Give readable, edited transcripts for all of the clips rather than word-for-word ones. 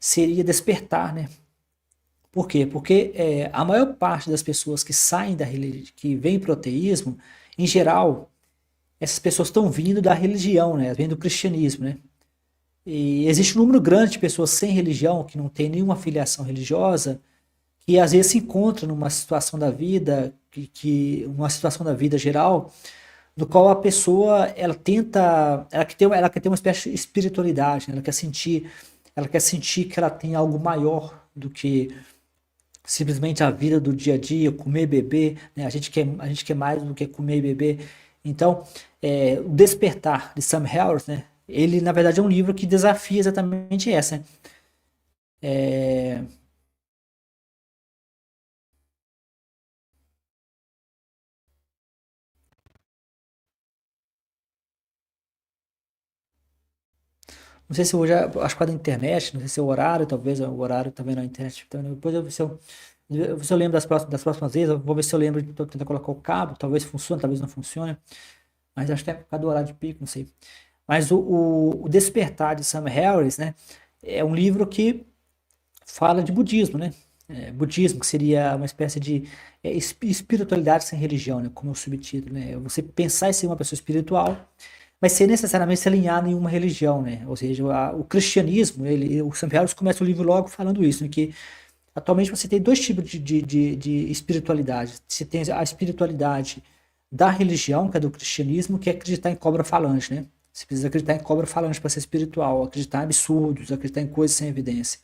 seria Despertar, né? Por quê? Porque a maior parte das pessoas que saem da religião, que vêm para o ateísmo, em geral, essas pessoas estão vindo da religião, né? Vêm do cristianismo, né? E existe um número grande de pessoas sem religião, que não tem nenhuma filiação religiosa, que às vezes se encontra numa situação da vida, uma situação da vida geral, no qual a pessoa ela tenta, ela quer ter uma espécie de espiritualidade, né? Ela quer sentir que ela tem algo maior do que simplesmente a vida do dia a dia, comer e beber, né? A gente quer mais do que comer e beber. Então, o Despertar de Sam Harris, né? Ele na verdade é um livro que desafia exatamente essa, né? Não sei se hoje, acho que é da internet, não sei se é o horário, talvez o horário também na internet. Então, depois eu vou ver se eu lembro das próximas vezes, eu vou ver se eu lembro de tentar colocar o cabo, talvez funcione, talvez não funcione, mas acho que é por causa do horário de pico, não sei. Mas o Despertar de Sam Harris, né, é um livro que fala de budismo, né? Budismo, que seria uma espécie de espiritualidade sem religião, né? Como é o subtítulo, né? Você pensar em ser uma pessoa espiritual, mas sem necessariamente se alinhar em uma religião, né? Ou seja, o cristianismo, o Sam Harris começa o livro logo falando isso, né? Que atualmente você tem dois tipos de espiritualidade. Você tem a espiritualidade da religião, que é do cristianismo, que é acreditar em cobra falante, né? Você precisa acreditar em cobra falante para ser espiritual, acreditar em absurdos, acreditar em coisas sem evidência.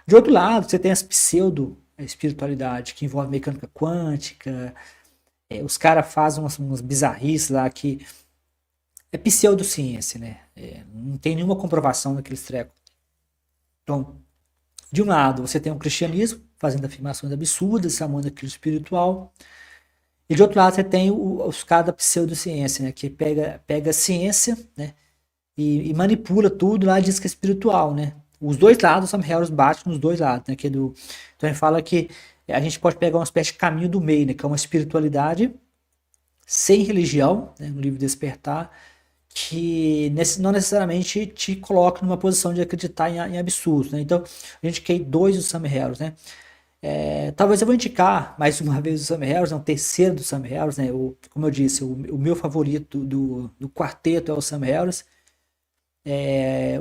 De outro lado, você tem as pseudo-espiritualidade, que envolve mecânica quântica, os caras fazem umas bizarrices lá que é pseudociência, né? Não tem nenhuma comprovação daqueles trecos. Então, de um lado, você tem o cristianismo, fazendo afirmações absurdas, chamando aquilo espiritual, e de outro lado, você tem os caras da pseudociência, né? Que pega a ciência, né? E manipula tudo lá e diz que é espiritual, né? Os dois lados, Sam Harris bate nos dois lados, né? Então ele fala que a gente pode pegar uma espécie de caminho do meio, né? Que é uma espiritualidade sem religião, né? No livro Despertar, que não necessariamente te coloca numa posição de acreditar em absurdos, né? Então a gente quer dois do Sam Harris, né? Talvez eu vou indicar mais uma vez o Sam Harris, né? O terceiro do Sam Harris, né? Como eu disse, o meu favorito do quarteto é o Sam Harris.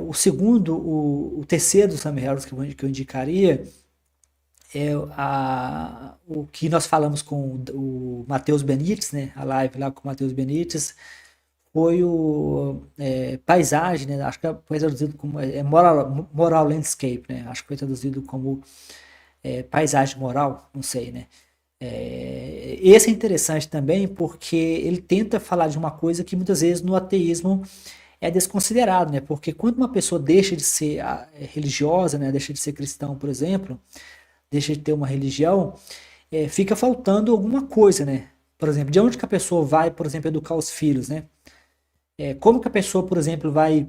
O segundo, o terceiro do Sam Harris que eu indicaria é o que nós falamos com o Matheus Benites, né? A live lá com o Matheus Benites foi o Paisagem, né? Acho que foi traduzido como Moral Landscape, né? Acho que foi traduzido como Paisagem Moral, não sei, né? Esse é interessante também porque ele tenta falar de uma coisa que muitas vezes no ateísmo é desconsiderado, né? Porque quando uma pessoa deixa de ser religiosa, né? Deixa de ser cristão, por exemplo, deixa de ter uma religião, fica faltando alguma coisa, né? Por exemplo, de onde que a pessoa vai, por exemplo, educar os filhos, né? Como que a pessoa, por exemplo, vai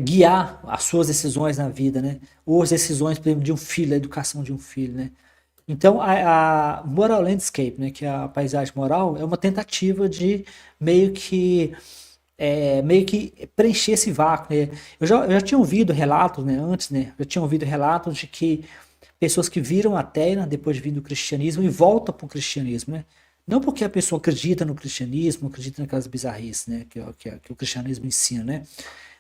guiar as suas decisões na vida, né? Ou as decisões, por exemplo, de um filho, a educação de um filho, né? Então, a Moral Landscape, né, que é a paisagem moral, é uma tentativa de meio que meio que preencher esse vácuo, né? Eu já tinha ouvido relatos, né, antes, né? Eu tinha ouvido relatos de que pessoas que viram a Terra depois de vir do cristianismo e voltam para o cristianismo, né? Não porque a pessoa acredita no cristianismo, acredita naquelas bizarrices, né, que o cristianismo ensina, né?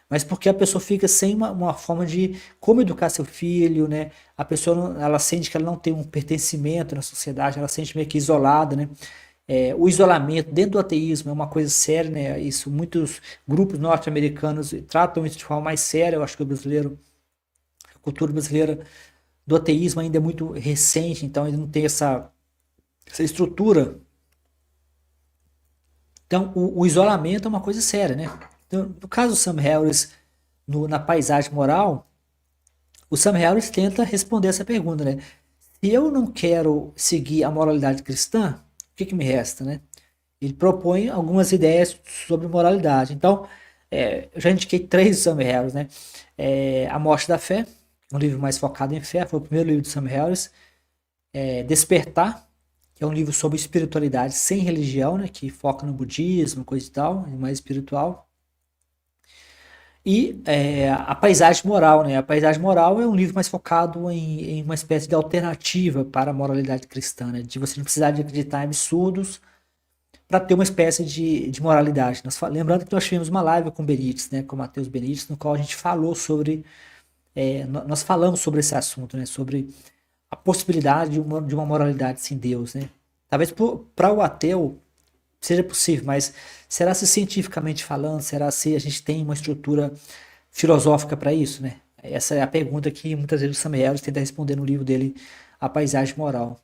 Mas porque a pessoa fica sem uma forma de como educar seu filho, né? A pessoa, ela sente que ela não tem um pertencimento na sociedade, ela se sente meio que isolada, né? O isolamento dentro do ateísmo é uma coisa séria, né? Isso muitos grupos norte-americanos tratam isso de forma mais séria. Eu acho que a cultura brasileira do ateísmo ainda é muito recente, então ele não tem essa estrutura. Então, o isolamento é uma coisa séria, né? Então, no caso do Sam Harris, na paisagem moral, o Sam Harris tenta responder essa pergunta, né? Se eu não quero seguir a moralidade cristã, o que me resta, né? Ele propõe algumas ideias sobre moralidade. Então, eu já indiquei três do Sam Harris, né? A Morte da Fé, um livro mais focado em fé, foi o primeiro livro do Sam Harris. Despertar, que é um livro sobre espiritualidade sem religião, né? Que foca no budismo, coisa e tal, mais espiritual. E a paisagem moral, né? A paisagem moral é um livro mais focado em uma espécie de alternativa para a moralidade cristã, né? De você não precisar de acreditar em absurdos para ter uma espécie de moralidade. Lembrando que nós tivemos uma live com o Benítez, né? Com o Matheus Benítez, no qual a gente falou sobre, nós falamos sobre esse assunto, né? Sobre a possibilidade de uma moralidade sem Deus, né? Talvez para o ateu seja possível, mas será se cientificamente falando, será se a gente tem uma estrutura filosófica para isso, né? Essa é a pergunta que muitas vezes o Sam Harris tenta responder no livro dele, A Paisagem Moral.